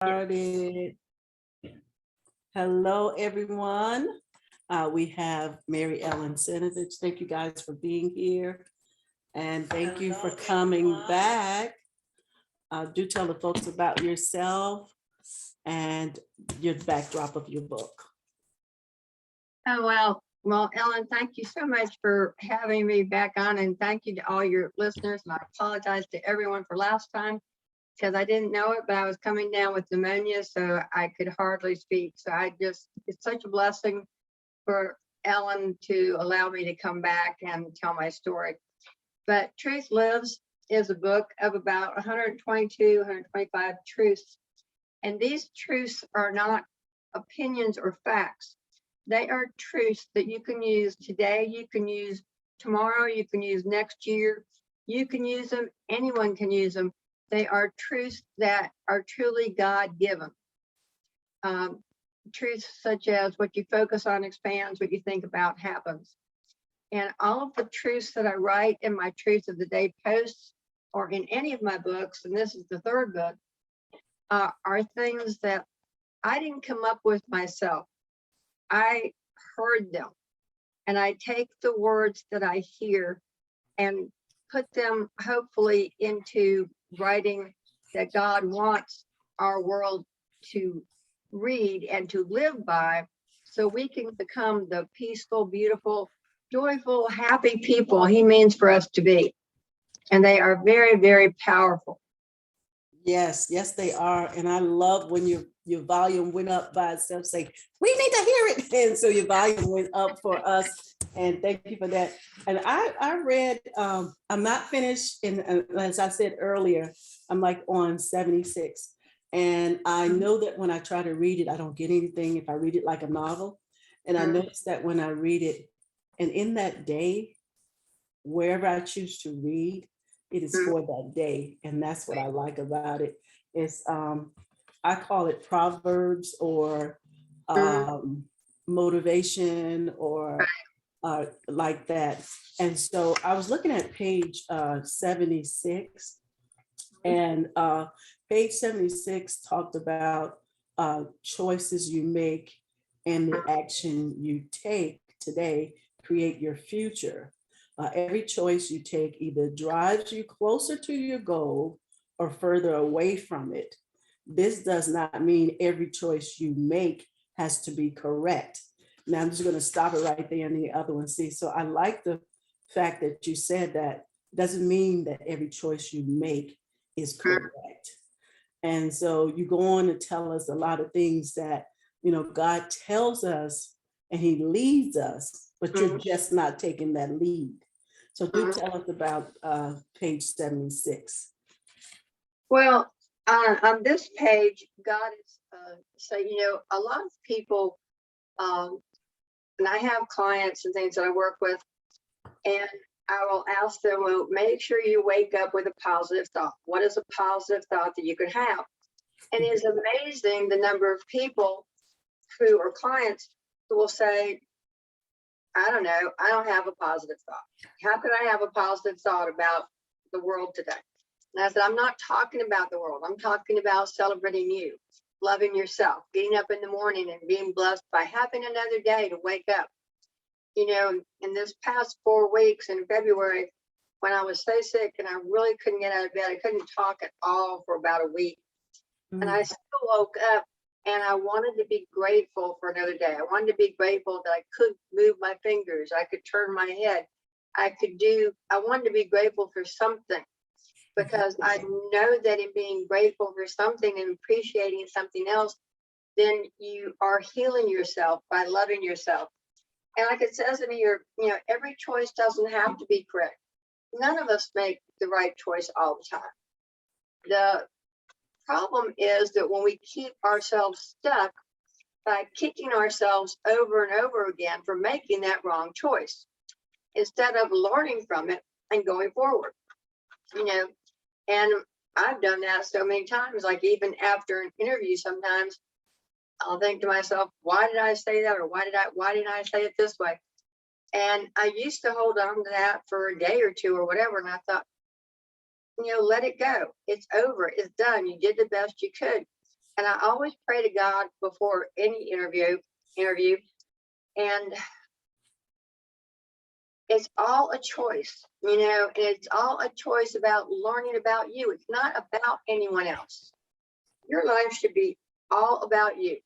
Started. Hello, everyone. We have Mary Ellen Cenovich. Thank you guys for being here. And thank you for coming back. Do tell the folks about yourself and your backdrop of your book. Oh, well, Ellen, thank you so much for having me back on, and thank you to all your listeners. And I apologize to everyone for last time because I didn't know it, but I was coming down with pneumonia, so I could hardly speak. So it's such a blessing for Ellen to allow me to come back and tell my story. But Truth Lives is a book of about 122, 125 truths. And these truths are not opinions or facts. They are truths that you can use today, you can use tomorrow, you can use next year, you can use them, anyone can use them. They are truths that are truly God-given. Truths such as what you focus on expands, what you think about happens. And all of the truths that I write in my Truth of the Day posts or in any of my books, and this is the third book, are things that I didn't come up with myself. I heard them, and I take the words that I hear and put them hopefully into writing that God wants our world to read and to live by, so we can become the peaceful, beautiful, joyful, happy people He means for us to be. And they are very, very powerful. Yes, they are. And I love when your volume went up by itself, saying, we need to hear it. And so your volume went up for us. And thank you for that. And I read, I'm not finished. And as I said earlier, I'm like on 76. And I know that when I try to read it, I don't get anything if I read it like a novel. And I noticed that when I read it, and in that day, wherever I choose to read, it is for that day. And that's what I like about it. It's I call it Proverbs or motivation or like that. And so I was looking at page 76, and page 76 talked about choices you make and the action you take today create your future. Every choice you take either drives you closer to your goal or further away from it. This does not mean every choice you make has to be correct. Now I'm just going to stop it right there and the other one. See, so I like the fact that you said that doesn't mean that every choice you make is correct. And so you go on to tell us a lot of things that, God tells us and He leads us, but you're just not taking that lead. So do tell us about page 76. Well, on this page, God is saying, a lot of people, and I have clients and things that I work with, and I will ask them, well, make sure you wake up with a positive thought. What is a positive thought that you could have? And it's amazing the number of people who are clients who will say, I don't know, I don't have a positive thought. How could I have a positive thought about the world today? And I said, I'm not talking about the world. I'm talking about celebrating you, loving yourself, getting up in the morning and being blessed by having another day to wake up. In this past 4 weeks in February, when I was so sick and I really couldn't get out of bed, I couldn't talk at all for about a week. And I still woke up and I wanted to be grateful for another day. I wanted to be grateful that I could move my fingers. I could turn my head. I wanted to be grateful for something, because I know that in being grateful for something and appreciating something else, then you are healing yourself by loving yourself. And like it says in here, every choice doesn't have to be correct. None of us make the right choice all the time. The problem is that when we keep ourselves stuck by kicking ourselves over and over again for making that wrong choice, instead of learning from it and going forward, and I've done that so many times. Like even after an interview, sometimes I'll think to myself, why did I say that? Or why didn't I say it this way? And I used to hold on to that for a day or two or whatever. And I thought, let it go. It's over. It's done. You did the best you could. And I always pray to God before any interview, and it's all a choice, it's all a choice about learning about you. It's not about anyone else. Your life should be all about you.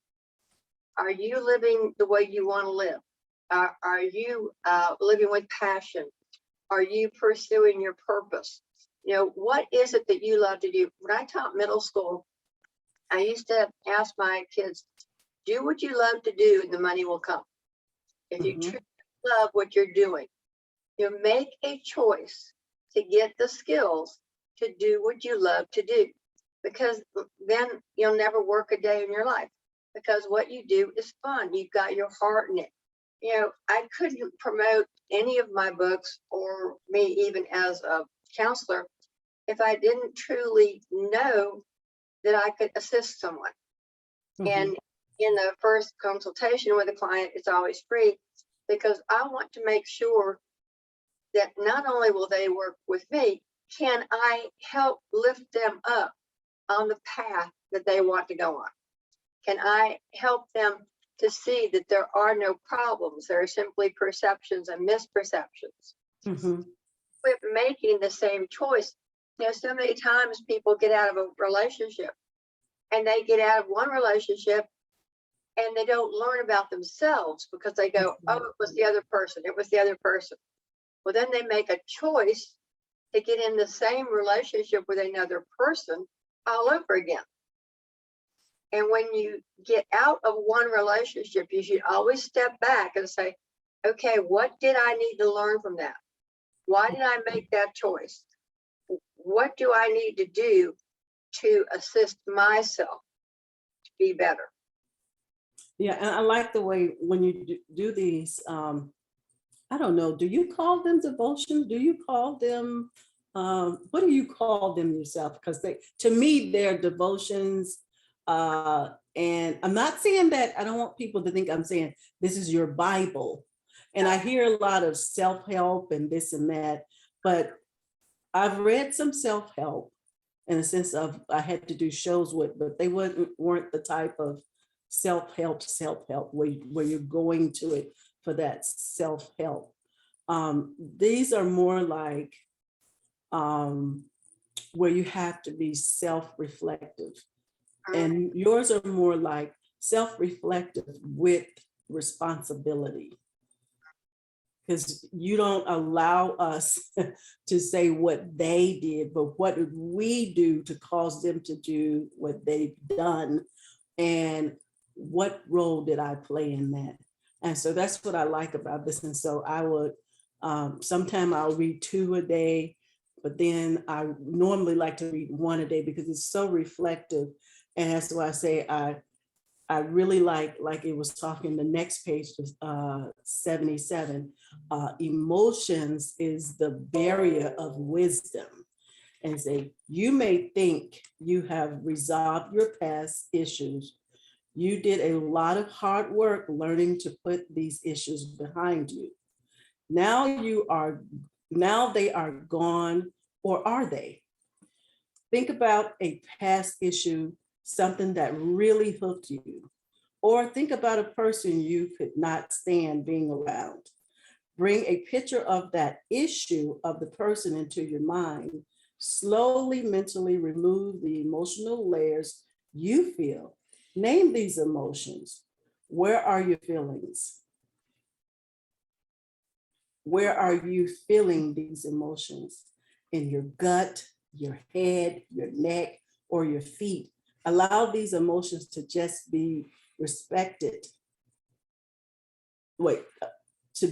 Are you living the way you want to live? Are you living with passion? Are you pursuing your purpose? What is it that you love to do? When I taught middle school, I used to ask my kids, do what you love to do and the money will come. If you truly love what you're doing, make a choice to get the skills to do what you love to do, because then you'll never work a day in your life, because what you do is fun. You've got your heart in it. I couldn't promote any of my books, or me even as a counselor, if I didn't truly know that I could assist someone. And in the first consultation with a client, it's always free, because I want to make sure that not only will they work with me, can I help lift them up on the path that they want to go on? Can I help them to see that there are no problems? There are simply perceptions and misperceptions. With making the same choice, so many times people get out of a relationship, and they get out of one relationship and they don't learn about themselves, because they go, oh, it was the other person. It was the other person. Well, then they make a choice to get in the same relationship with another person all over again. And when you get out of one relationship, you should always step back and say, okay, what did I need to learn from that? Why did I make that choice? What do I need to do to assist myself to be better? Yeah, and I like the way when you do these, I don't know, do you call them devotions? Do you call them, what do you call them yourself? Because to me, they're devotions. And I'm not saying that, I don't want people to think I'm saying this is your Bible. And I hear a lot of self-help and this and that, but I've read some self-help in the sense of I had to do shows with, but they weren't the type of self-help where you're going to it for that self-help. These are more like where you have to be self-reflective, and yours are more like self-reflective with responsibility, because you don't allow us to say what they did, but what did we do to cause them to do what they've done, and what role did I play in that? And so that's what I like about this. And so I would, sometime I'll read 2 a day, but then I normally like to read 1 a day because it's so reflective. And that's why I say I really like it was talking, the next page, 77, emotions is the barrier of wisdom. And say, you may think you have resolved your past issues. You did a lot of hard work learning to put these issues behind you. Now they are gone, or are they? Think about a past issue, something that really hooked you, or think about a person you could not stand being around. Bring a picture of that issue of the person into your mind. Slowly mentally remove the emotional layers you feel. Name these emotions. Where are your feelings? Where are you feeling these emotions? In your gut, your head, your neck, or your feet? Allow these emotions to just be respected. To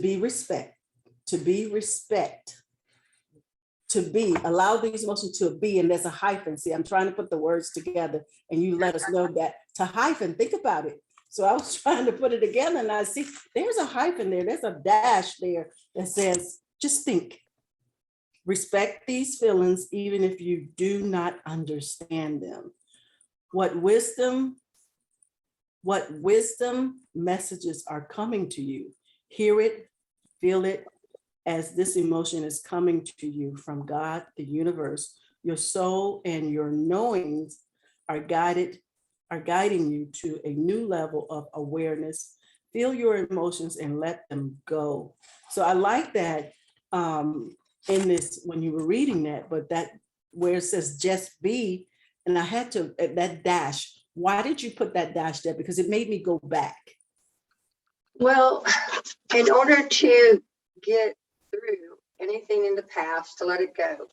allow these emotions to be, and there's a hyphen. See, I'm trying to put the words together, and you let us know that to hyphen, think about it. So I was trying to put it together, and I see there's a hyphen there, there's a dash there that says, just think. Respect these feelings, even if you do not understand them. What wisdom messages are coming to you? Hear it, feel it, as this emotion is coming to you from God, the universe. Your soul and your knowings are guided are guiding you to a new level of awareness. Feel your emotions and let them go. So I like that in this when you were reading that, but that where it says just be, and I had to that dash. Why did you put that dash there? Because it made me go back. Well, in order to get through anything in the past, to let it go,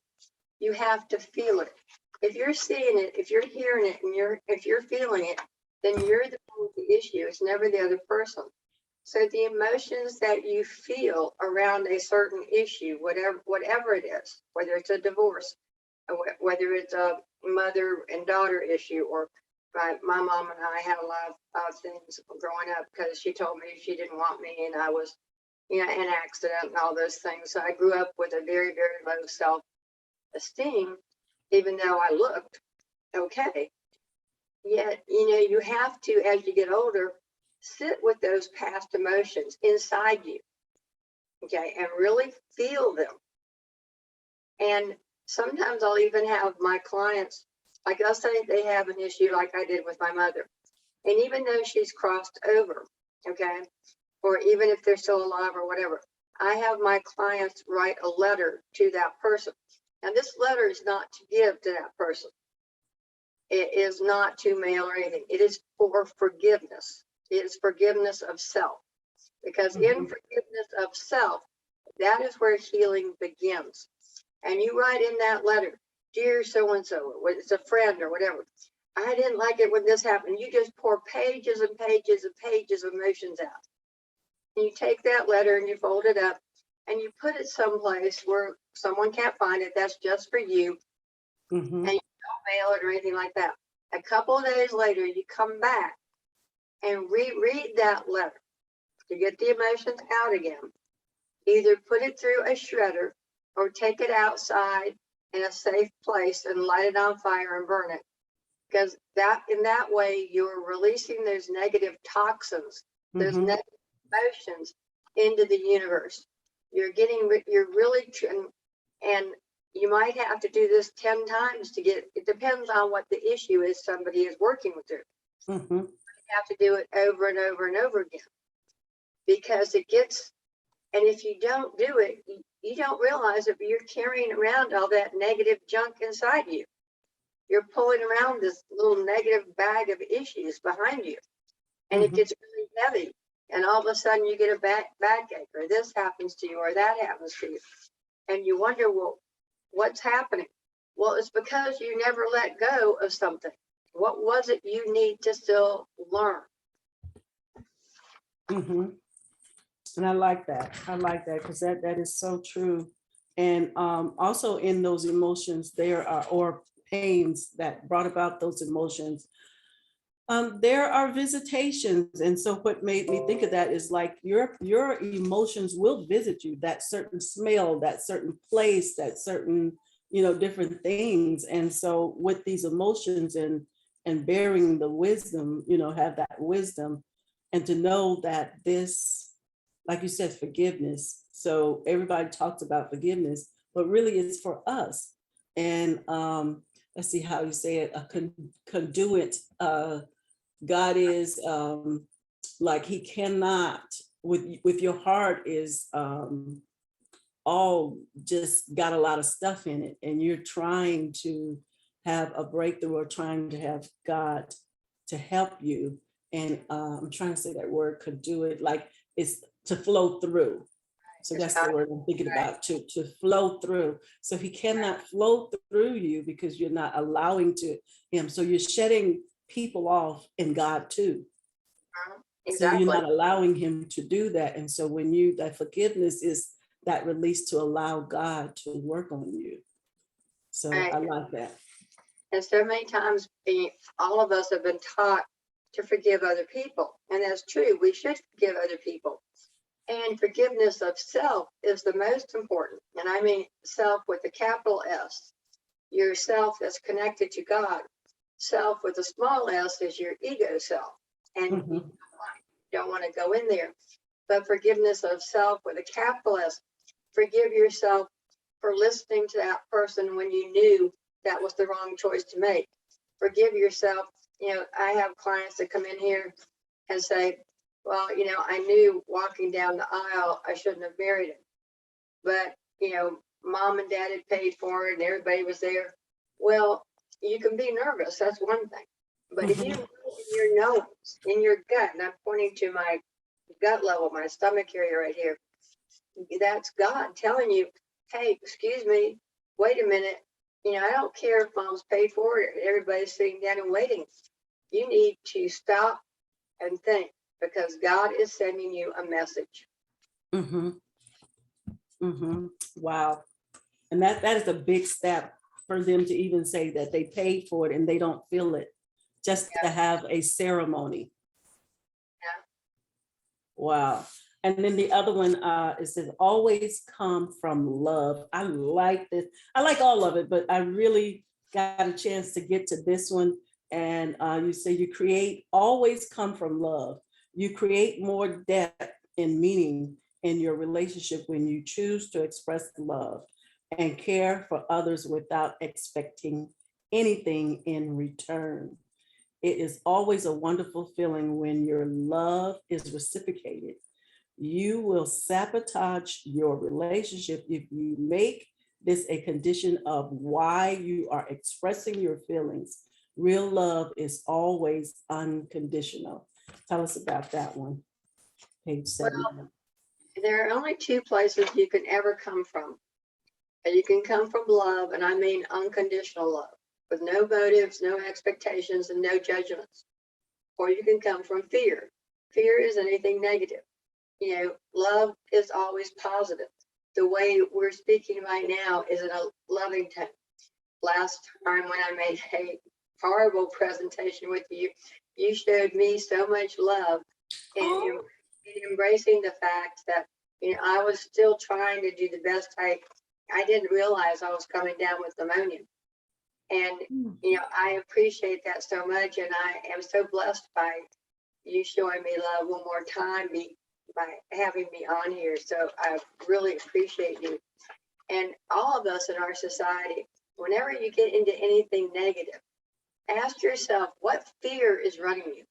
you have to feel it. If you're seeing it, if you're hearing it, and if you're feeling it, then you're the one with the issue. It's never the other person. So the emotions that you feel around a certain issue, whatever it is, whether it's a divorce, whether it's a mother and daughter issue, or my mom and I had a lot of things growing up because she told me she didn't want me, and I was, in an accident and all those things. So I grew up with a very, very low self-esteem, even though I looked okay. Yet, you have to, as you get older, sit with those past emotions inside you, okay, and really feel them. And sometimes I'll even have my clients, like I'll say they have an issue like I did with my mother. And even though she's crossed over, okay, or even if they're still alive or whatever, I have my clients write a letter to that person. And this letter is not to give to that person. It is not to mail or anything. It is for forgiveness. It is forgiveness of self. Because in forgiveness of self, that is where healing begins. And you write in that letter, dear so-and-so, it's a friend or whatever, I didn't like it when this happened. You just pour pages and pages and pages of emotions out. And you take that letter and you fold it up and you put it someplace where someone can't find it. That's just for you. And you don't mail it or anything like that. A couple of days later, you come back and reread that letter to get the emotions out again. Either put it through a shredder or take it outside in a safe place and light it on fire and burn it. Because in that way, you're releasing those negative toxins, those negative emotions into the universe. You're really, and you might have to do this 10 times to get, it depends on what the issue is somebody is working with it. You have to do it over and over and over again, because it gets, and if you don't do it, you don't realize it, but you're carrying around all that negative junk inside you. You're pulling around this little negative bag of issues behind you, and it gets really heavy. And all of a sudden you get a backache, or this happens to you, or that happens to you. And you wonder, well, what's happening? Well, it's because you never let go of something. What was it you need to still learn? And I like that. I like that because that is so true. And also in those emotions, there are, or pains that brought about those emotions, there are visitations. And so what made me think of that is like your emotions will visit you, that certain smell, that certain place, that certain, different things. And so with these emotions and bearing the wisdom, have that wisdom, and to know that this, like you said, forgiveness. So everybody talks about forgiveness, but really it's for us. And let's see how you say it, a conduit. God is like he cannot, with your heart is all just got a lot of stuff in it, and you're trying to have a breakthrough or trying to have God to help you. And I'm trying to say that word, conduit, like it's to flow through. So that's the word I'm thinking about, to flow through. So he cannot flow through you because you're not allowing him. So you're shedding people off in God too. Exactly. So you're not allowing him to do that. And so when that forgiveness is that release to allow God to work on you. So I like that. And so many times, all of us have been taught to forgive other people. And that's true. We should forgive other people. And forgiveness of self is the most important. And I mean self with a capital S. Yourself that's connected to God. Self with a small s is your ego self. And you don't want to go in there. But forgiveness of self with a capital S. Forgive yourself for listening to that person when you knew that was the wrong choice to make. Forgive yourself I have clients that come in here and say, well, I knew walking down the aisle, I shouldn't have married him. But, mom and dad had paid for it and everybody was there. Well, you can be nervous. That's one thing. But if you know in your nose, in your gut, and I'm pointing to my gut level, my stomach area right here, that's God telling you, hey, excuse me, wait a minute. I don't care if mom's paid for it, everybody's sitting down and waiting. You need to stop and think, because God is sending you a message. Wow. And that is a big step for them to even say that they paid for it and they don't feel it, just to have a ceremony. Yeah. Wow. And then the other one, it says, always come from love. I like this. I like all of it, but I really got a chance to get to this one. And you say you create, always come from love. You create more depth and meaning in your relationship when you choose to express love and care for others without expecting anything in return. It is always a wonderful feeling when your love is reciprocated. You will sabotage your relationship if you make this a condition of why you are expressing your feelings. Real love is always unconditional. Tell us about that one. Page 7. Well, there are only two places you can ever come from. And you can come from love, and I mean unconditional love, with no motives, no expectations, and no judgments. Or you can come from fear. Fear is anything negative. Love is always positive. The way we're speaking right now is in a loving tone. Last time when I made a horrible presentation with you, you showed me so much love in embracing the fact that I was still trying to do the best I didn't realize I was coming down with pneumonia. And I appreciate that so much, and I am so blessed by you showing me love one more time by having me on here. So I really appreciate you. And all of us in our society, whenever you get into anything negative, ask yourself what fear is running you.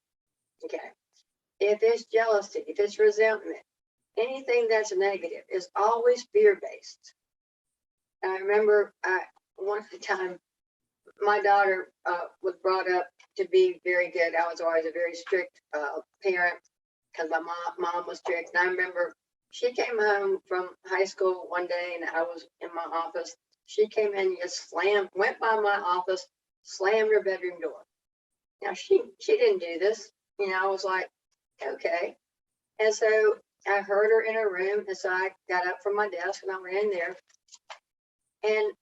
Okay. If it's jealousy, if it's resentment, anything that's negative is always fear-based. I remember one time my daughter was brought up to be very good. I was always a very strict parent because my mom was strict. And I remember she came home from high school one day and I was in my office. She came in and just went by my office, slammed her bedroom door. Now she didn't do this. I was like, okay. And so I heard her in her room. And so I got up from my desk and I went in there. And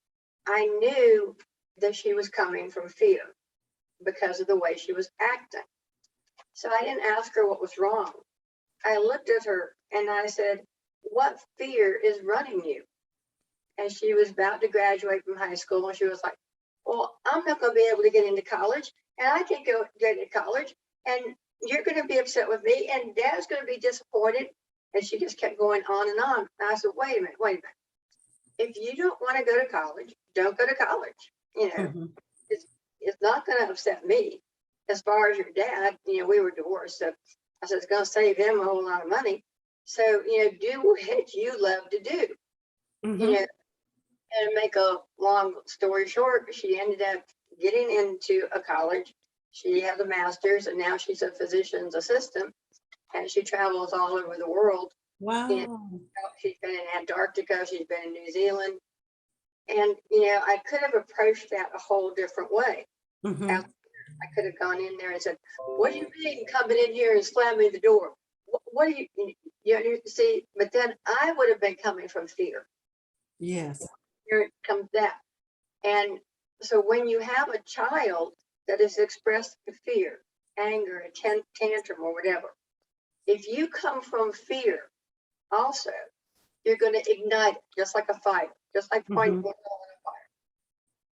I knew that she was coming from fear because of the way she was acting. So I didn't ask her what was wrong. I looked at her and I said, what fear is running you? And she was about to graduate from high school. And she was like, well, I'm not going to be able to get into college. And I can't get into college. And you're going to be upset with me. And dad's going to be disappointed. And she just kept going on and on. And I said, wait a minute. If you don't want to go to college, don't go to college. It's not going to upset me. As far as your dad, we were divorced. So I said, it's going to save him a whole lot of money. So, do what you love to do. And make a long story short, she ended up getting into a college. She has a master's and now she's a physician's assistant and she travels all over the world. Wow. And she's been in Antarctica, she's been in New Zealand. And, I could have approached that a whole different way. I could have gone in there and said, what do you mean coming in here and slamming the door? What do you see? But then I would have been coming from fear. Yes. Here comes that. And so when you have a child that is expressed fear, anger, a tantrum or whatever, if you come from fear also, you're going to ignite it just like a fire, just like point oil in a fire.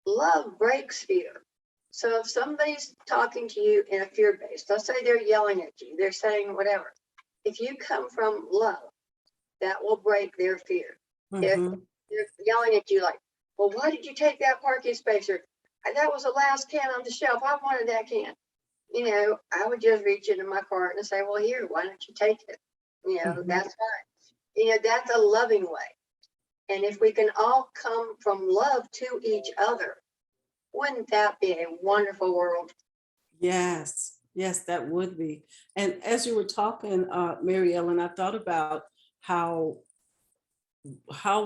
Love breaks fear. So if somebody's talking to you in a fear base, let's say they're yelling at you, they're saying whatever. If you come from love, that will break their fear. If they're yelling at you like, well, why did you take that parking space? Or that was the last can on the shelf. I wanted that can. I would just reach into my cart and say, well, here, why don't you take it? Mhm. That's fine. That's a loving way. And if we can all come from love to each other, wouldn't that be a wonderful world? Yes, yes, that would be. And as you were talking, Mary Ellen, I thought about how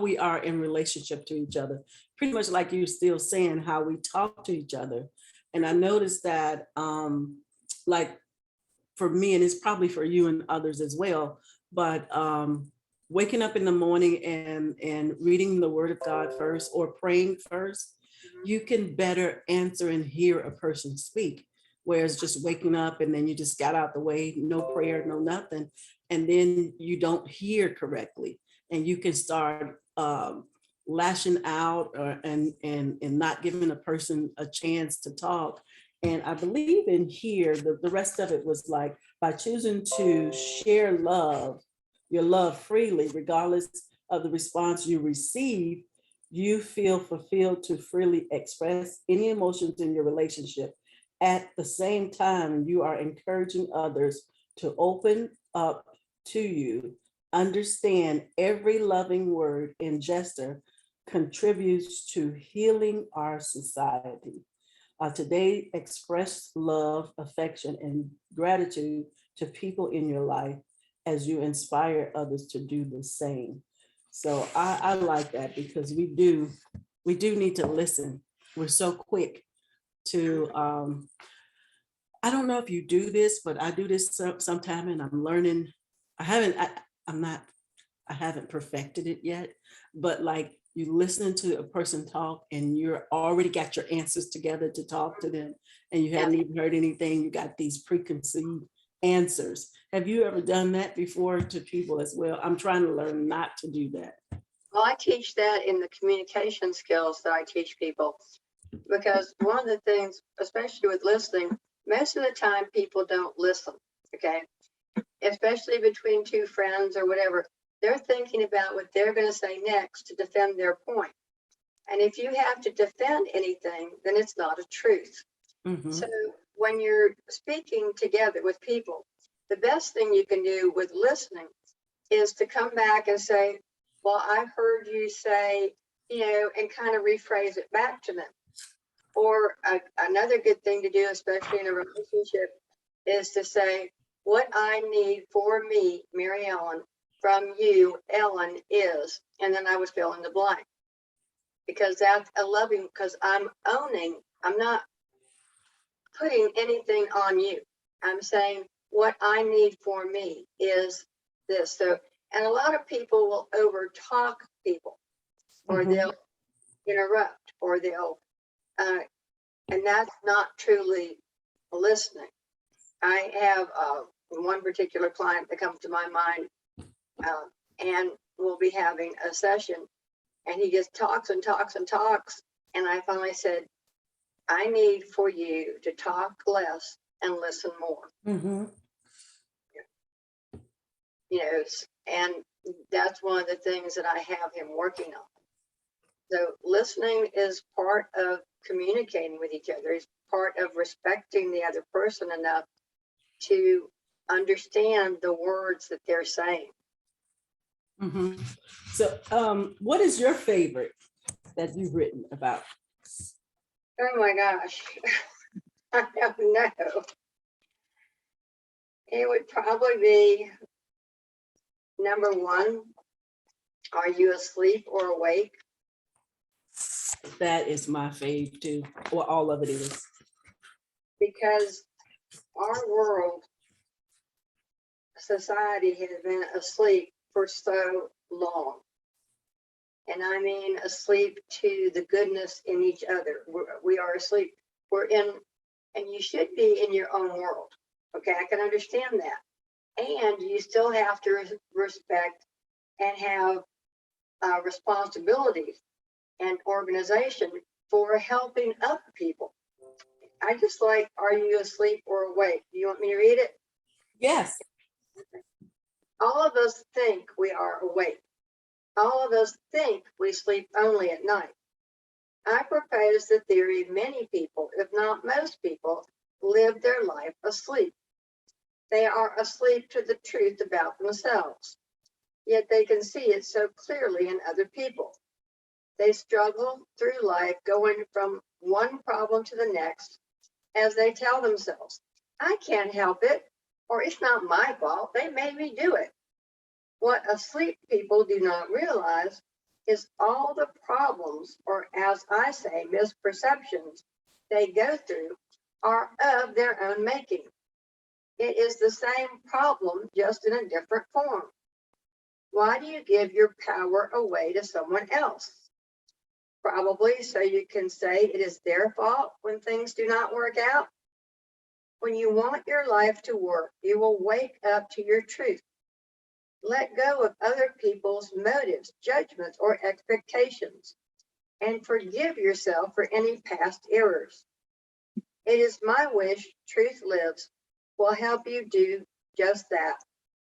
we are in relationship to each other. Pretty much like you're still saying, how we talk to each other. And I noticed that, like for me, and it's probably for you and others as well, but waking up in the morning and reading the Word of God first or praying first, you can better answer and hear a person speak. Whereas just waking up and then you just got out the way, no prayer, no nothing, and then you don't hear correctly, and you can start lashing out and not giving a person a chance to talk. And I believe in here, the rest of it was like, by choosing to share your love freely, regardless of the response you receive, you feel fulfilled to freely express any emotions in your relationship. At the same time, you are encouraging others to open up to you. Understand every loving word and gesture contributes to healing our society. Today, express love, affection, and gratitude to people in your life as you inspire others to do the same. So I like that, because we do need to listen. We're so quick to, I don't know if you do this, but I do this sometime, and I'm learning. I'm not, I haven't perfected it yet, but like, you listening to a person talk and you're already got your answers together to talk to them, and you hadn't even heard anything. You got these preconceived answers. Have you ever done that before to people as well? I'm trying to learn not to do that. Well, I teach that in the communication skills that I teach people, because one of the things, especially with listening, most of the time people don't listen, okay? Especially between two friends or whatever, they're thinking about what they're going to say next to defend their point. And if you have to defend anything, then it's not a truth. Mhm. So when you're speaking together with people, the best thing you can do with listening is to come back and say, well, I heard you say, and kind of rephrase it back to them. Or another good thing to do, especially in a relationship, is to say, what I need for me, Mary Ellen, from you, Ellen, is, and then I would fill in the blank. Because that's a loving, because I'm not putting anything on you. I'm saying what I need for me is this. So, and a lot of people will over talk people, or Mhm. they'll interrupt, or they'll, and that's not truly listening. I have one particular client that comes to my mind, and we'll be having a session, and he just talks and talks and talks. And I finally said, I need for you to talk less and listen more. Mhm. And that's one of the things that I have him working on. So listening is part of communicating with each other. It's part of respecting the other person enough to understand the words that they're saying. Mhm. So, what is your favorite that you've written about? Oh my gosh, I don't know. It would probably be number one, are you asleep or awake? That is my fave too, or all of it is. Because our world, society has been asleep for so long. And I mean asleep to the goodness in each other. We are asleep. We're in, and you should be in your own world. Okay, I can understand that. And you still have to respect and have responsibilities and organization for helping other people. I just like, are you asleep or awake? Do you want me to read it? Yes. All of us think we are awake. All of us think we sleep only at night. I propose the theory many people, if not most people, live their life asleep. They are asleep to the truth about themselves, yet they can see it so clearly in other people. They struggle through life going from one problem to the next as they tell themselves, I can't help it, or it's not my fault, they made me do it. What asleep people do not realize is all the problems, or as I say, misperceptions they go through are of their own making. It is the same problem, just in a different form. Why do you give your power away to someone else? Probably so you can say it is their fault when things do not work out. When you want your life to work, you will wake up to your truth. Let go of other people's motives, judgments, or expectations, and forgive yourself for any past errors. It is my wish Truth Lives will help you do just that.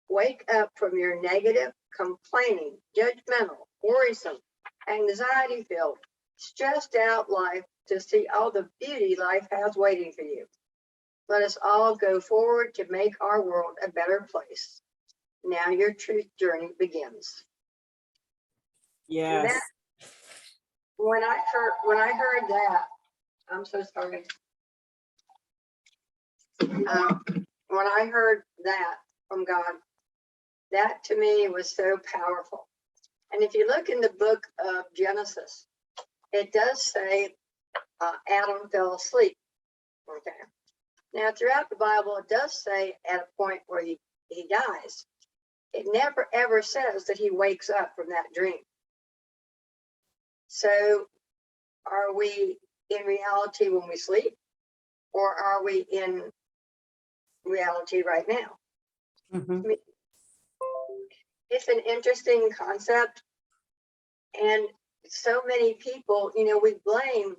Wake up from your negative, complaining, judgmental, worrisome, anxiety-filled, stressed out life to see all the beauty life has waiting for you. Let us all go forward to make our world a better place. Now your truth journey begins. Yes. That, when I heard that, I'm so sorry. When I heard that from God, that to me was so powerful. And if you look in the book of Genesis, it does say Adam fell asleep. Okay. Now throughout the Bible, it does say at a point where he dies. It never ever says that he wakes up from that dream. So are we in reality when we sleep, or are we in reality right now? Mhm. I mean, it's an interesting concept, and so many people, we blame,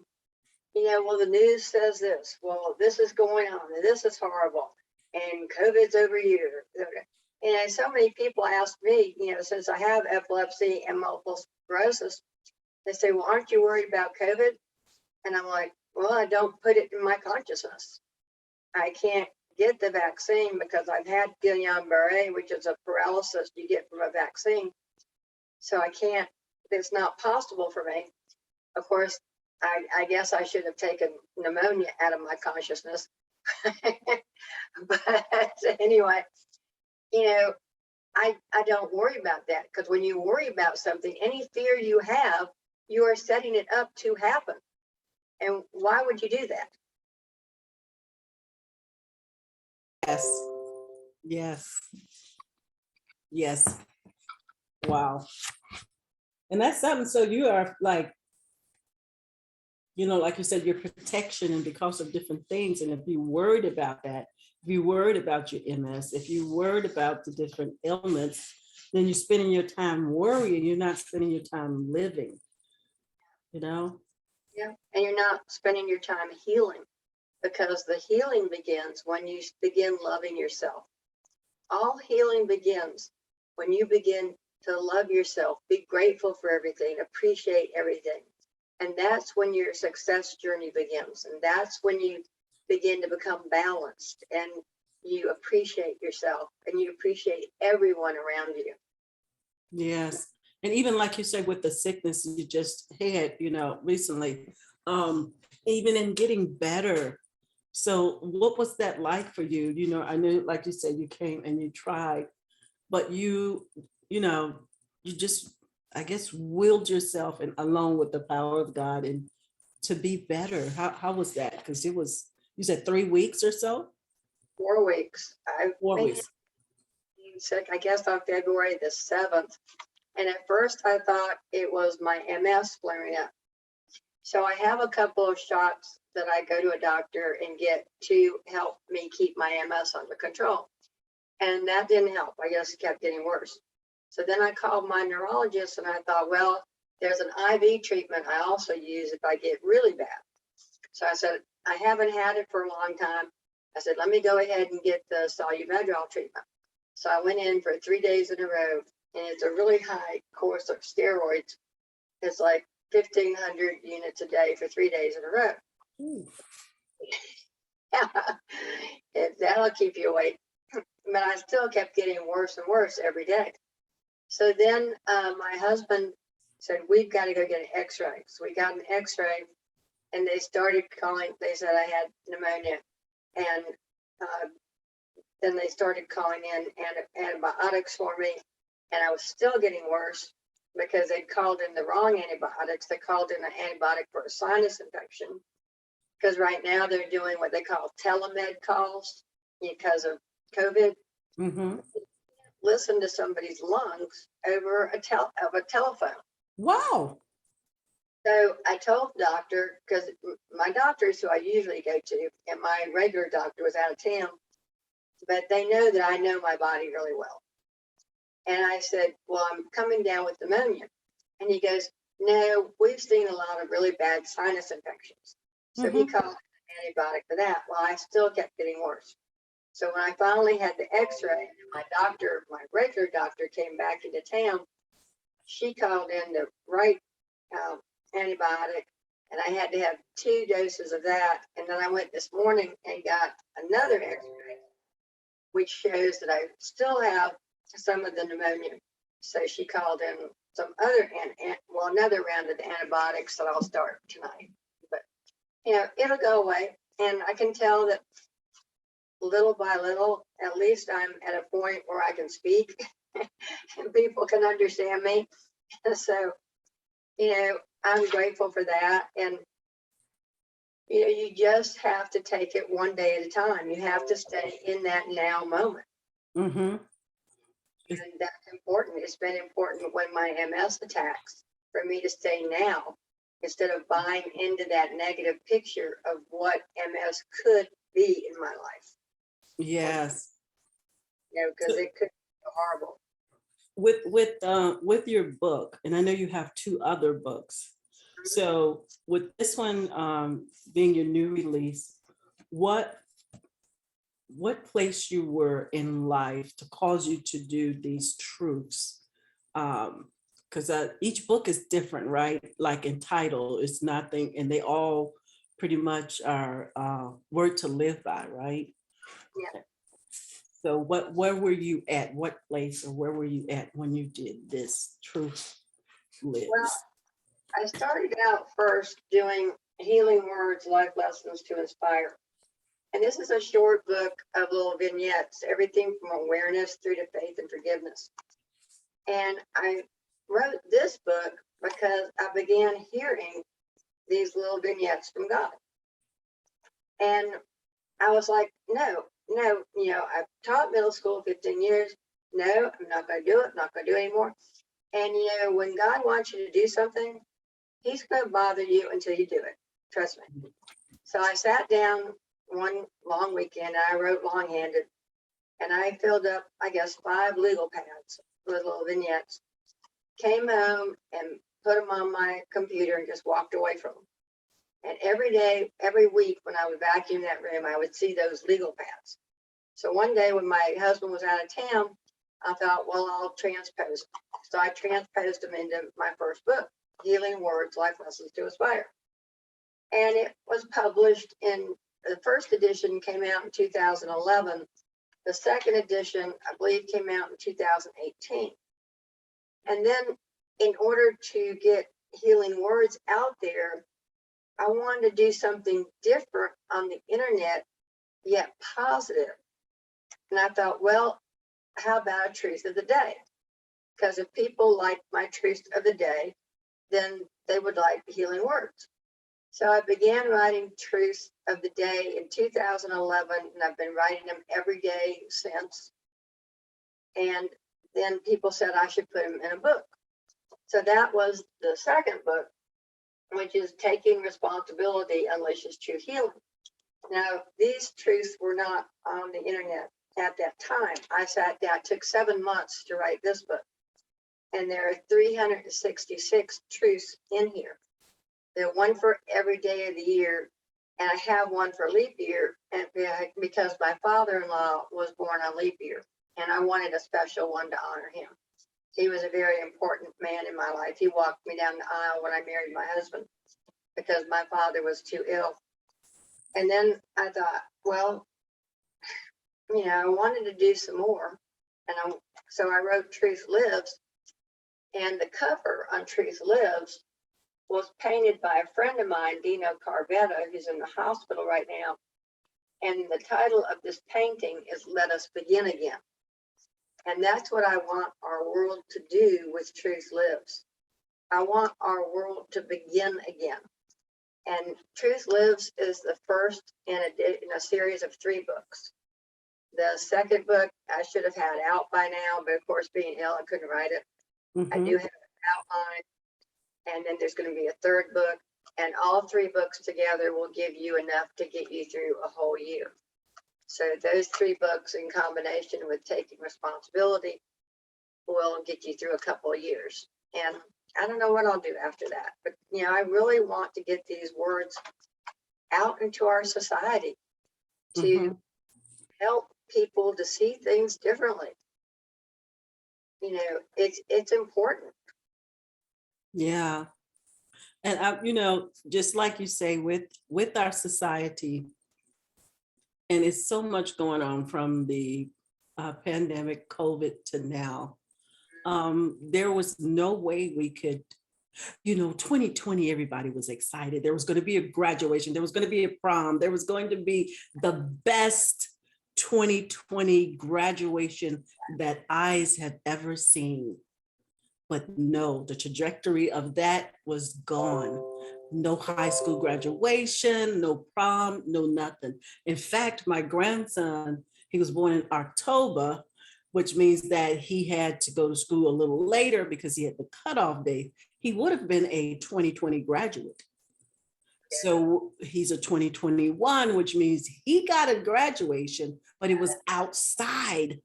well, the news says this, well, this is going on, and this is horrible, and COVID's over here. And so many people ask me, since I have epilepsy and multiple sclerosis, they say, well, aren't you worried about COVID? And I'm like, well, I don't put it in my consciousness. I can't get the vaccine because I've had Guillain-Barré, which is a paralysis you get from a vaccine. So I can't, it's not possible for me. Of course, I guess I should have taken pneumonia out of my consciousness. But anyway, I don't worry about that, because when you worry about something, any fear you have, you are setting it up to happen. And why would you do that? Yes. Yes. Yes. Wow. And that's something. So you are like, like you said, your protection, and because of different things. And if you worried about that, if you worried about your MS, if you worried about the different ailments, then you're spending your time worrying. You're not spending your time living, Yeah. And you're not spending your time healing, because the healing begins when you begin loving yourself. All healing begins when you begin to love yourself, be grateful for everything, appreciate everything. And that's when your success journey begins. And that's when you begin to become balanced, and you appreciate yourself, and you appreciate everyone around you. Yes. And even like you said, with the sickness you just had, recently, even in getting better. So what was that like for you? I knew, like you said, you came and you tried, but you just, I guess, willed yourself and along with the power of God and to be better. How was that? Because it was, you said 3 weeks or so? 4 weeks. I 4 began weeks. being sick, I guess, on February the 7th. And at first I thought it was my MS flaring up. So I have a couple of shots that I go to a doctor and get to help me keep my MS under control. And that didn't help. I guess it kept getting worse. So then I called my neurologist, and I thought, well, there's an IV treatment I also use if I get really bad. So I said, I haven't had it for a long time. I said, let me go ahead and get the Soluvedrol treatment. So I went in for 3 days in a row, and it's a really high course of steroids. It's like 1,500 units a day for 3 days in a row. Ooh. That'll keep you awake. But I still kept getting worse and worse every day. So then my husband said, we've got to go get an x-ray. So we got an x-ray, and they started calling, they said I had pneumonia. And then they started calling in antibiotics for me, and I was still getting worse because they called in the wrong antibiotics. They called in an antibiotic for a sinus infection, because right now they're doing what they call telemed calls because of COVID. Mm-hmm. Listen to somebody's lungs over a telephone. Wow. So I told the doctor, because my doctors who I usually go to, and my regular doctor was out of town, but they know that I know my body really well. And I said, well, I'm coming down with pneumonia. And he goes, no, we've seen a lot of really bad sinus infections. So he called an antibiotic for that. Well, I still kept getting worse. So when I finally had the x-ray, my doctor, my regular doctor, came back into town, she called in the right antibiotic, and I had to have 2 doses of that. And then I went this morning and got another x-ray, which shows that I still have some of the pneumonia. So she called in some other, another round of the antibiotics that I'll start tonight. But, it'll go away. And I can tell that little by little, at least I'm at a point where I can speak and people can understand me. So, I'm grateful for that. And, you just have to take it one day at a time. You have to stay in that now moment. Mm-hmm. And that's important. It's been important when my MS attacks for me to stay now instead of buying into that negative picture of what MS could be in my life. Yes. Because it could be horrible. With your book, and I know you have 2 other books. So with this one being your new release, what place you were in life to cause you to do these truths? Because each book is different, right? Like Entitled is nothing, and they all pretty much are word to live by, right? Yeah. So where were you at? What place or where were you at when you did this truth lives? Well, I started out first doing Healing Words, Life Lessons to Inspire. And this is a short book of little vignettes, everything from awareness through to faith and forgiveness. And I wrote this book because I began hearing these little vignettes from God. And I was like, no, I've taught middle school 15 years. No, I'm not going to do it. I'm not going to do it anymore. And, when God wants you to do something, he's going to bother you until you do it. Trust me. So I sat down one long weekend, and I wrote longhanded, and I filled up, I guess, 5 legal pads with little vignettes, came home and put them on my computer and just walked away from them. And every day, every week, when I would vacuum that room, I would see those legal pads. So one day when my husband was out of town, I thought, well, I'll transpose. So I transposed them into my first book, Healing Words, Life Lessons to Inspire. And it was published in, the first edition came out in 2011. The second edition, I believe, came out in 2018. And then in order to get Healing Words out there, I wanted to do something different on the internet, yet positive. And I thought, well, how about a truth of the day? Because if people like my truth of the day, then they would like Healing Words. So I began writing truths of the day in 2011, and I've been writing them every day since. And then people said I should put them in a book. So that was the second book, which is Taking Responsibility Unleashes True Healing. Now, these truths were not on the internet at that time. I sat down, it took 7 months to write this book. And there are 366 truths in here. There's one for every day of the year. And I have one for leap year, and because my father-in-law was born on leap year. And I wanted a special one to honor him. He was a very important man in my life. He walked me down the aisle when I married my husband because my father was too ill. And then I thought, well, I wanted to do some more. So I wrote Truth Lives. And the cover on Truth Lives was painted by a friend of mine, Dino Carvetta, who's in the hospital right now. And the title of this painting is Let Us Begin Again. And that's what I want our world to do with Truth Lives. I want our world to begin again. And Truth Lives is the first in a series of 3 books. The second book I should have had out by now, but of course, being ill, I couldn't write it. I do have an outline, and then there's going to be a 3rd book, and all 3 books together will give you enough to get you through a whole year. So those 3 books in combination with Taking Responsibility will get you through a couple of years. And I don't know what I'll do after that, but I really want to get these words out into our society to help people to see things differently. It's important. Yeah. And just like you say, with our society, and it's so much going on from the pandemic, COVID to now. There was no way we could, 2020, everybody was excited. There was going to be a graduation. There was going to be a prom. There was going to be the best 2020 graduation that eyes have ever seen. But no, the trajectory of that was gone. No high school graduation, no prom, no nothing. In fact, my grandson, he was born in October, which means that he had to go to school a little later because he had the cutoff date. He would have been a 2020 graduate. So he's a 2021, which means he got a graduation, but it was outside.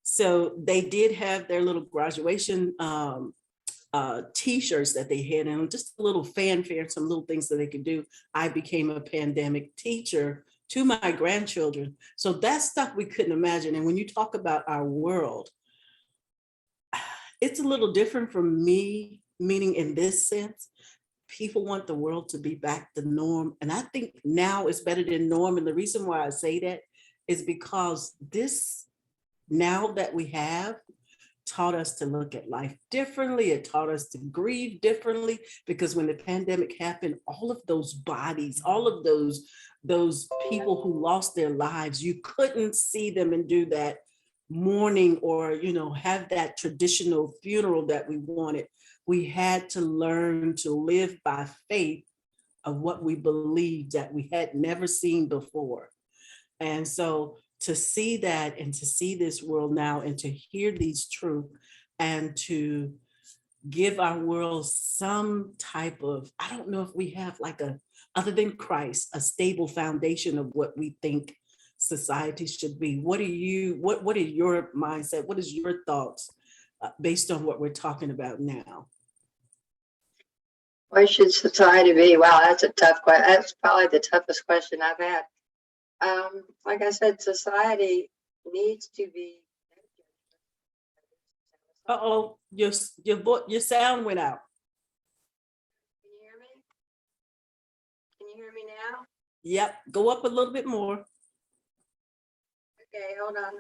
So they did have their little graduation t-shirts that they had, and just a little fanfare, some little things that they could do. I became a pandemic teacher to my grandchildren. So that's stuff we couldn't imagine. And when you talk about our world, it's a little different from me, meaning in this sense, people want the world to be back to norm. And I think now is better than norm. And the reason why I say that is because this now that we have taught us to look at life differently. It taught us to grieve differently, because when the pandemic happened, all of those bodies, all of those people who lost their lives, you couldn't see them and do that mourning or, have that traditional funeral that we wanted. We had to learn to live by faith of what we believed that we had never seen before. And so to see that and to see this world now and to hear these truths and to give our world some type of, I don't know if we have other than Christ, a stable foundation of what we think society should be. What are your mindset? What is your thoughts based on what we're talking about now? What should society be? Wow, that's a tough question. That's probably the toughest question I've had. Like I said, society needs to be. Uh-oh, your sound went out. Can you hear me? Can you hear me now? Yep, go up a little bit more. Okay, hold on.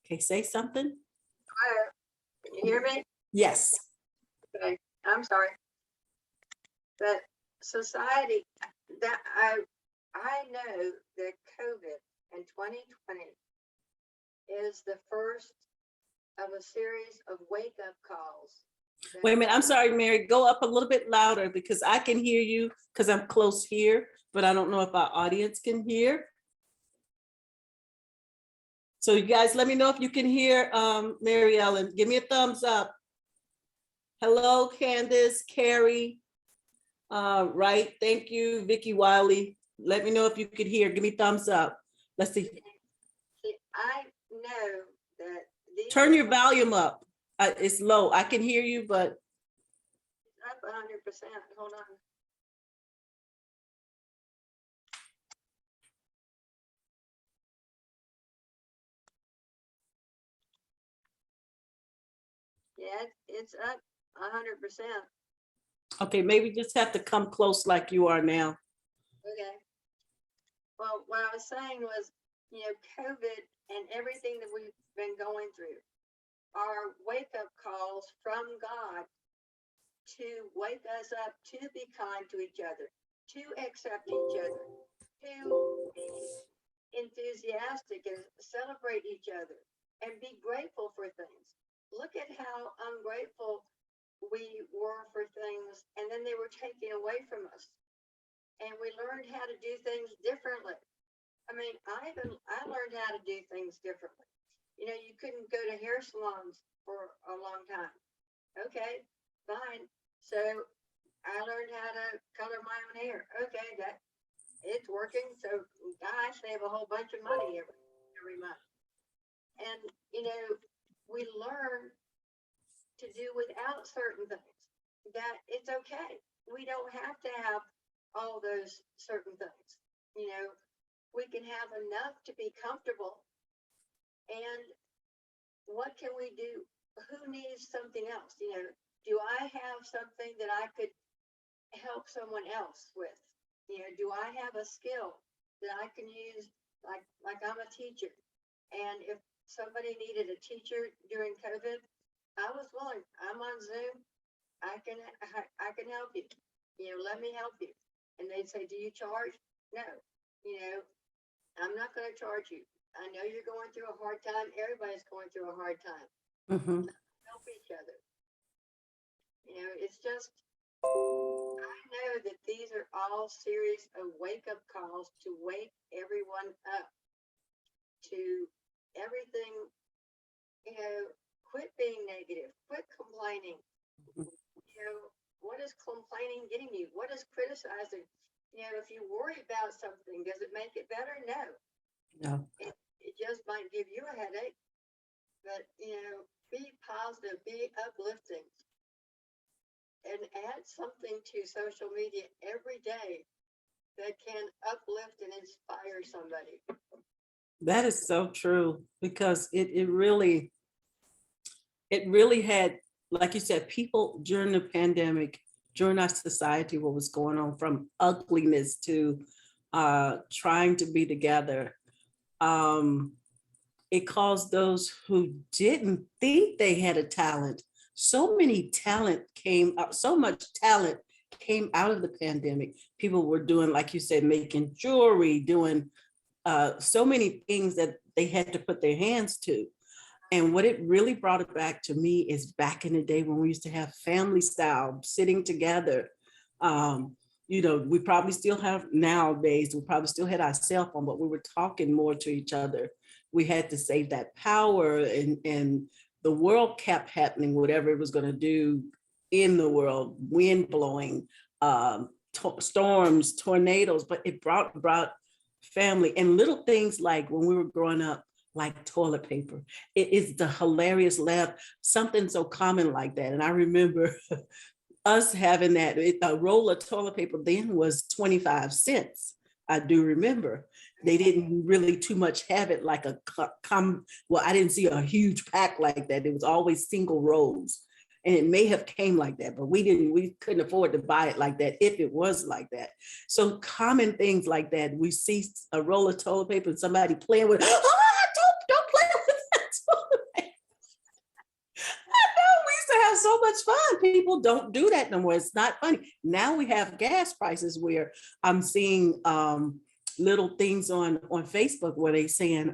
Okay, say something. Can you hear me? Yes. Okay, I'm sorry. But society, that I know that COVID in 2020 is the first of a series of wake-up calls. Wait a minute, I'm sorry, Mary, go up a little bit louder because I can hear you because I'm close here, but I don't know if our audience can hear. So you guys, let me know if you can hear Mary Ellen. Give me a thumbs up. Hello, Candace, Carrie. Right, thank you, Vicki Wiley. Let me know if you could hear. Give me thumbs up. Let's see. I know that. Turn your volume up. It's low. I can hear you, but. Up 100%. Hold on. Yeah, it's up 100%. Okay, maybe just have to come close like you are now. Okay. Well, what I was saying was, COVID and everything that we've been going through are wake-up calls from God to wake us up to be kind to each other, to accept each other, to be enthusiastic and celebrate each other and be grateful for things. Look at how ungrateful we were for things, and then they were taken away from us. And we learned how to do things differently. I mean, I learned how to do things differently. You couldn't go to hair salons for a long time. Okay, fine. So I learned how to color my own hair. Okay, it's working. So I save a whole bunch of money every month. And we learn to do without certain things. That it's okay. We don't have to have all those certain things. We can have enough to be comfortable. And what can we do? Who needs something else? Do I have something that I could help someone else with? Do I have a skill that I can use? Like I'm a teacher, and if somebody needed a teacher during COVID, I was willing. I'm on Zoom. I can help you. Let me help you. And they'd say, "Do you charge?" No. I'm not going to charge you. I know you're going through a hard time. Everybody's going through a hard time. Mm-hmm. Help each other. It's just, I know that these are all series of wake-up calls to wake everyone up to everything. Quit being negative. Quit complaining. What is complaining getting you? What is criticizing? If you worry about something, does it make it better? No. No. It just might give you a headache. But, be positive, be uplifting, and add something to social media every day that can uplift and inspire somebody. That is so true, because it really had, like you said, people during the pandemic, during our society, what was going on, from ugliness to trying to be together. It caused those who didn't think they had a talent. So much talent came out of the pandemic. People were doing, like you said, making jewelry, doing so many things that they had to put their hands to. And what it really brought it back to me is back in the day when we used to have family style, sitting together. We probably still have nowadays, we probably still had our cell phone, but we were talking more to each other. We had to save that power, and the world kept happening, whatever it was going to do in the world, wind blowing, storms, tornadoes, but it brought family and little things like when we were growing up, like toilet paper. It is the hilarious laugh, something so common like that. And I remember us having that. A roll of toilet paper then was 25 cents. I do remember. They didn't really too much have it like I didn't see a huge pack like that. It was always single rolls. And it may have came like that, but we couldn't afford to buy it like that if it was like that. So common things like that. We see a roll of toilet paper and somebody playing with, don't play with that toilet paper. I know, we used to have so much fun. People don't do that no more. It's not funny. Now we have gas prices where I'm seeing little things on Facebook where they saying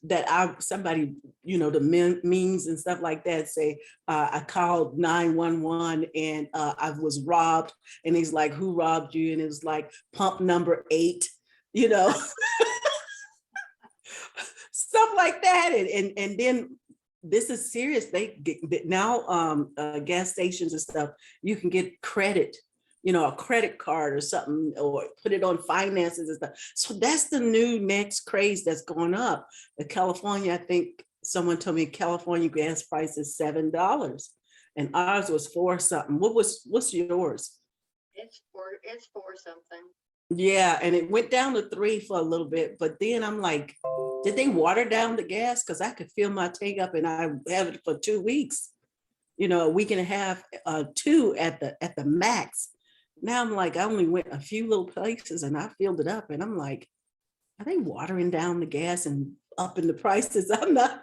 that somebody, the memes and stuff like that say, I called 911 and I was robbed. And he's like, who robbed you? And it was like pump number 8, stuff like that. And then this is serious. They get now gas stations and stuff, you can get credit, a credit card or something, or put it on finances and stuff. So that's the new next craze that's going up. In California, I think someone told me California gas price is $7 and ours was 4 something. What's yours? It's 4 something. Yeah, and it went down to 3 for a little bit, but then I'm like, did they water down the gas? Because I could fill my tank up and I have it for 2 weeks. a week and a half, 2 at the max. Now I'm like, I only went a few little places and I filled it up, and I'm like, are they watering down the gas and upping the prices? I'm not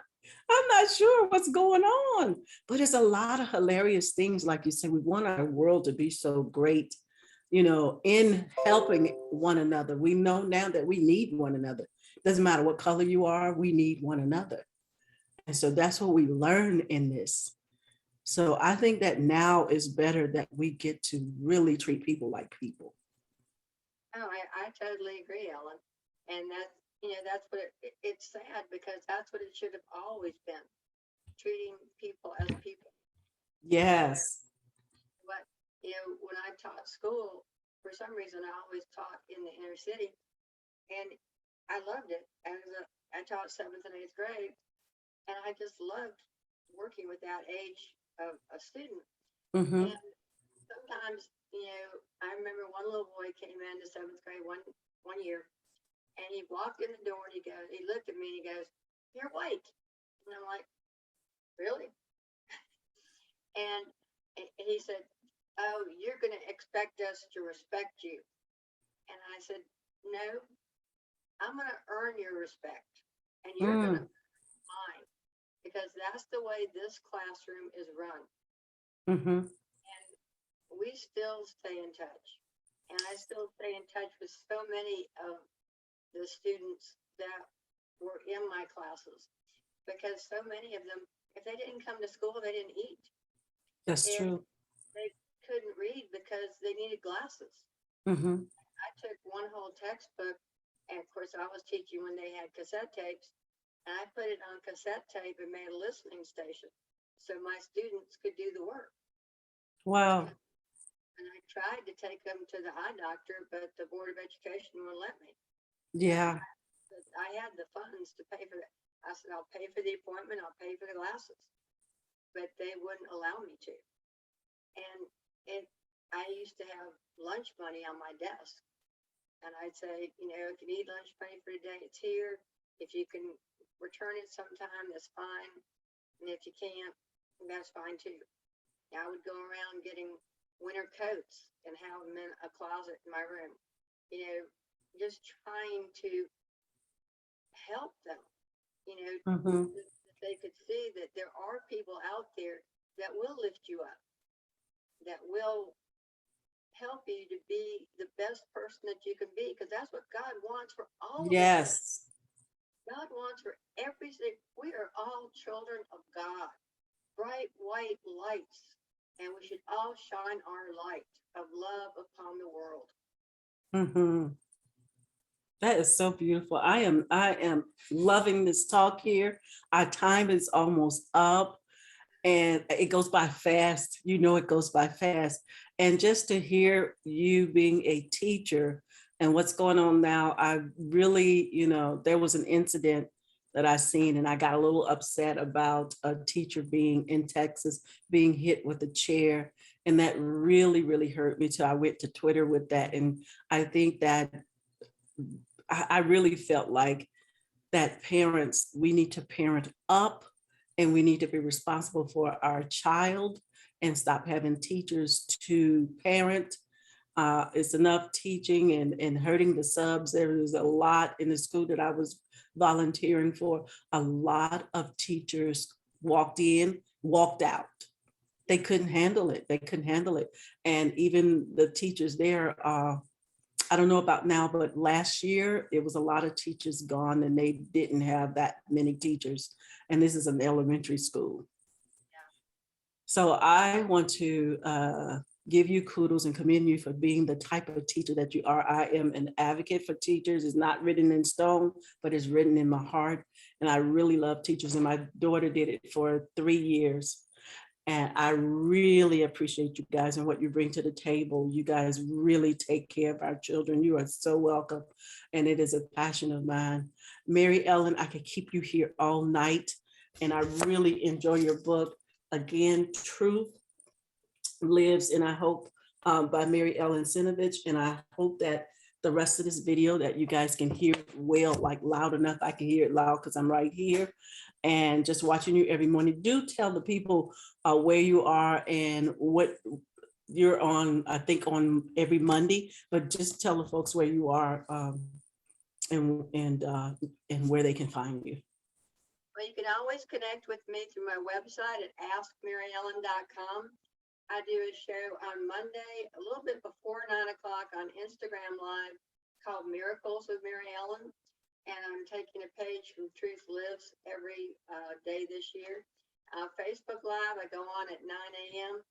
sure what's going on, but it's a lot of hilarious things. Like you said, we want our world to be so great, in helping one another. We know now that we need one another. Doesn't matter what color you are, we need one another. And so that's what we learn in this. So I think that now is better that we get to really treat people like people. Oh, I totally agree, Ellen. And that's what it's sad because that's what it should have always been, treating people as people. Yes. But, when I taught school, for some reason, I always taught in the inner city, and I loved it. I taught 7th and 8th grade, and I just loved working with that age of a student. Mm-hmm. And sometimes, I remember one little boy came into 7th grade one year, and he walked in the door and he looked at me and he goes, "You're white." And I'm like, "Really?" And he said, "Oh, you're going to expect us to respect you." And I said, "No, I'm going to earn your respect, and you're going to earn mine, because that's the way this classroom is run." Mm-hmm. And we still stay in touch. And I still stay in touch with so many of the students that were in my classes, because so many of them, if they didn't come to school, they didn't eat. That's true. They couldn't read because they needed glasses. Mm-hmm. I took one whole textbook, and of course I was teaching when they had cassette tapes, and I put it on cassette tape and made a listening station so my students could do the work. Wow. And I tried to take them to the eye doctor, but the Board of Education wouldn't let me. Yeah. I had the funds to pay for it. I said, "I'll pay for the appointment, I'll pay for the glasses." But they wouldn't allow me to. And I used to have lunch money on my desk. And I'd say, "If you need lunch money for today, it's here. If you can return it sometime, that's fine. And if you can't, that's fine too." I would go around getting winter coats and have them in a closet in my room, just trying to help them, Mm-hmm. that they could see that there are people out there that will lift you up, that will help you to be the best person that you can be, because that's what God wants for all of us. Yes. God wants for everything. We are all children of God, bright white lights, and we should all shine our light of love upon the world. Mm-hmm. That is so beautiful. I am loving this talk here. Our time is almost up, and it goes by fast. It goes by fast. And just to hear you being a teacher and what's going on now, I really, there was an incident that I seen, and I got a little upset about a teacher being in Texas, being hit with a chair. And that really, really hurt me. So I went to Twitter with that. And I think that I really felt like that parents, we need to parent up, and we need to be responsible for our child and stop having teachers to parent. It's enough teaching and hurting the subs. There was a lot in the school that I was volunteering for. A lot of teachers walked in, walked out. They couldn't handle it. And even the teachers there, I don't know about now, but last year it was a lot of teachers gone, and they didn't have that many teachers. And this is an elementary school. Yeah. So I want to give you kudos and commend you for being the type of teacher that you are. I am an advocate for teachers. It's not written in stone, but it's written in my heart. And I really love teachers. And my daughter did it for 3 years. And I really appreciate you guys and what you bring to the table. You guys really take care of our children. You are so welcome. And it is a passion of mine. Mary Ellen, I could keep you here all night. And I really enjoy your book. Again, Truth Lives, and I hope by Mary Ellen Cenovich. And I hope that the rest of this video that you guys can hear well, like loud enough. I can hear it loud because I'm right here. and just watching you every morning. Do tell the people where you are and what you're on, I think on every Monday, but just tell the folks where you are and where they can find you. Well, you can always connect with me through my website at askmaryellen.com. I do a show on Monday, a little bit before 9 o'clock on Instagram Live called Miracles with Mary Ellen. And I'm taking a page from Truth Lives every day this year. Facebook Live, I go on at 9 a.m.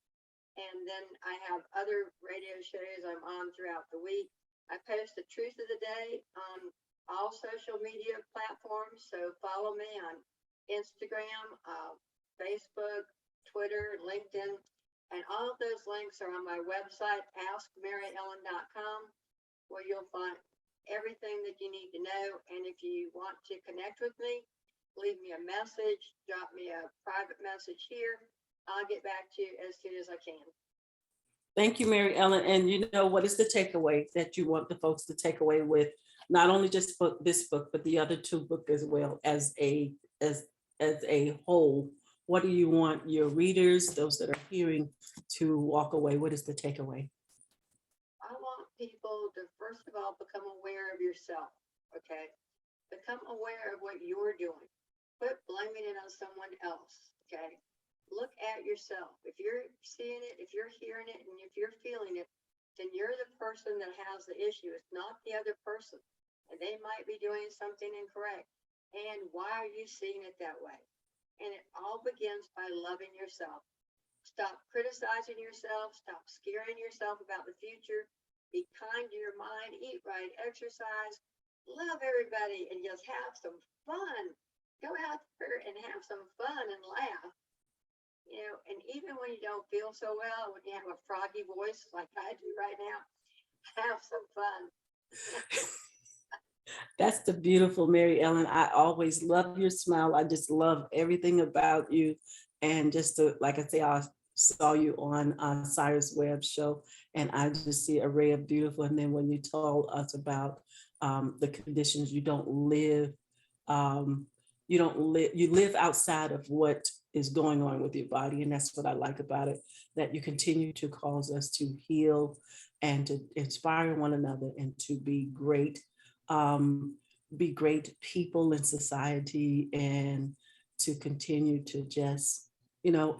And then I have other radio shows I'm on throughout the week. I post the truth of the day on all social media platforms. So follow me on Instagram, Facebook, Twitter, LinkedIn, and all of those links are on my website, askmaryellen.com, where you'll find everything that you need to know. And if you want to connect with me, leave me a message, drop me a private message here. I'll get back to you as soon as I can. Thank you, Mary Ellen. And you know, what is the takeaway that you want the folks to take away with not only just this book, but the other two books as well as a whole? What do you want your readers, those that are hearing, to walk away? What is the takeaway? I want people to, first of all, become aware of yourself, okay? Become aware of what you're doing. Quit blaming it on someone else, okay? Look at yourself. If you're seeing it, if you're hearing it, and if you're feeling it, then you're the person that has the issue. It's not the other person. And they might be doing something incorrect. And why are you seeing it that way? And it all begins by loving yourself. Stop criticizing yourself. Stop scaring yourself about the future. Be kind to your mind. Eat right. Exercise. Love everybody and just have some fun. Go out there and have some fun and laugh. You know, and even when you don't feel so well, when you have a froggy voice like I do right now, have some fun. That's the beautiful Mary Ellen. I always love your smile. I just love everything about you. And just to, like I say, I saw you on Cyrus Webb's show, and I just see a ray of beautiful. And then when you told us about the conditions, you live outside of what is going on with your body. And that's what I like about it, that you continue to cause us to heal and to inspire one another and to be great people in society, and to continue to just,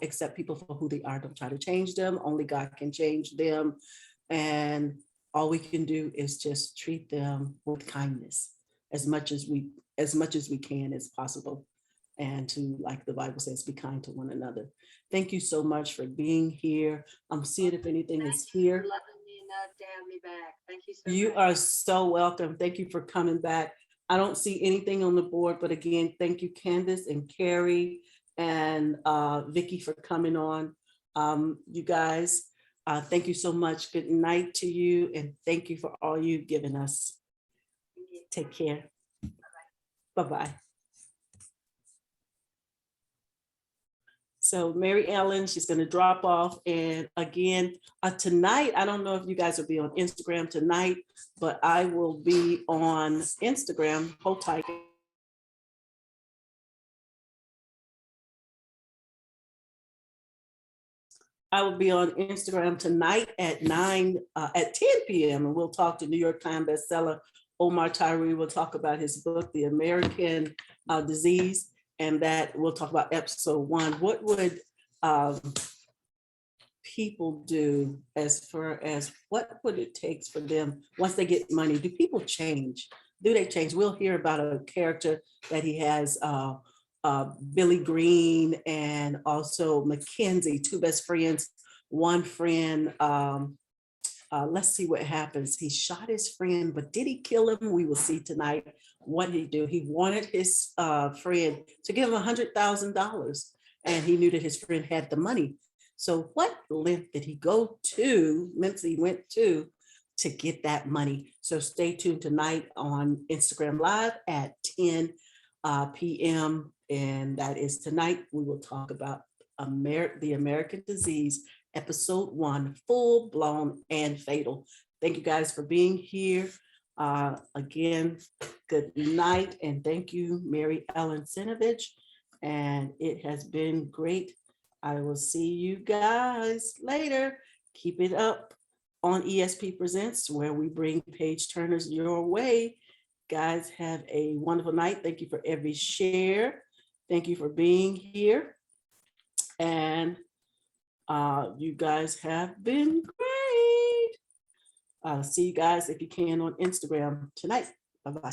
accept people for who they are. Don't try to change them. Only God can change them. And all we can do is just treat them with kindness as much as we can as possible. And to, like the Bible says, be kind to one another. Thank you so much for being here. I'm seeing if anything is here. Thank you for loving me enough to have me back. Thank you so much. You are so welcome. Thank you for coming back. I don't see anything on the board, but again, thank you, Candace and Carrie and Vicki, for coming on. You guys, thank you so much. Good night to you, and thank you for all you've given us. Take care. Bye-bye. So Mary Ellen, she's going to drop off. And again, tonight, I don't know if you guys will be on Instagram tonight, but I will be on Instagram. Hold tight. I will be on Instagram tonight at 10 p.m. and we'll talk to New York Times bestseller Omar Tyree. We'll talk about his book, The American Disease, and that we'll talk about episode 1. What would people do as far as what would it take for them once they get money? Do people change? Do they change? We'll hear about a character that he has, Billy Green and also Mackenzie, two best friends. One friend, let's see what happens. He shot his friend, but did he kill him? We will see tonight. What did he do? He wanted his friend to give him $100,000, and he knew that his friend had the money. So what length did he go to, Mincy went to get that money? So stay tuned tonight on Instagram Live at 10 p.m. And that is tonight. We will talk about The American Disease, episode 1, full blown and fatal. Thank you guys for being here. Again, good night. And thank you, Mary Ellen Cenovich, and it has been great. I will see you guys later. Keep it up on ESP Presents, where we bring page turners your way. Guys, have a wonderful night. Thank you for every share. Thank you for being here. And you guys have been great. See you guys if you can on Instagram tonight. Bye-bye.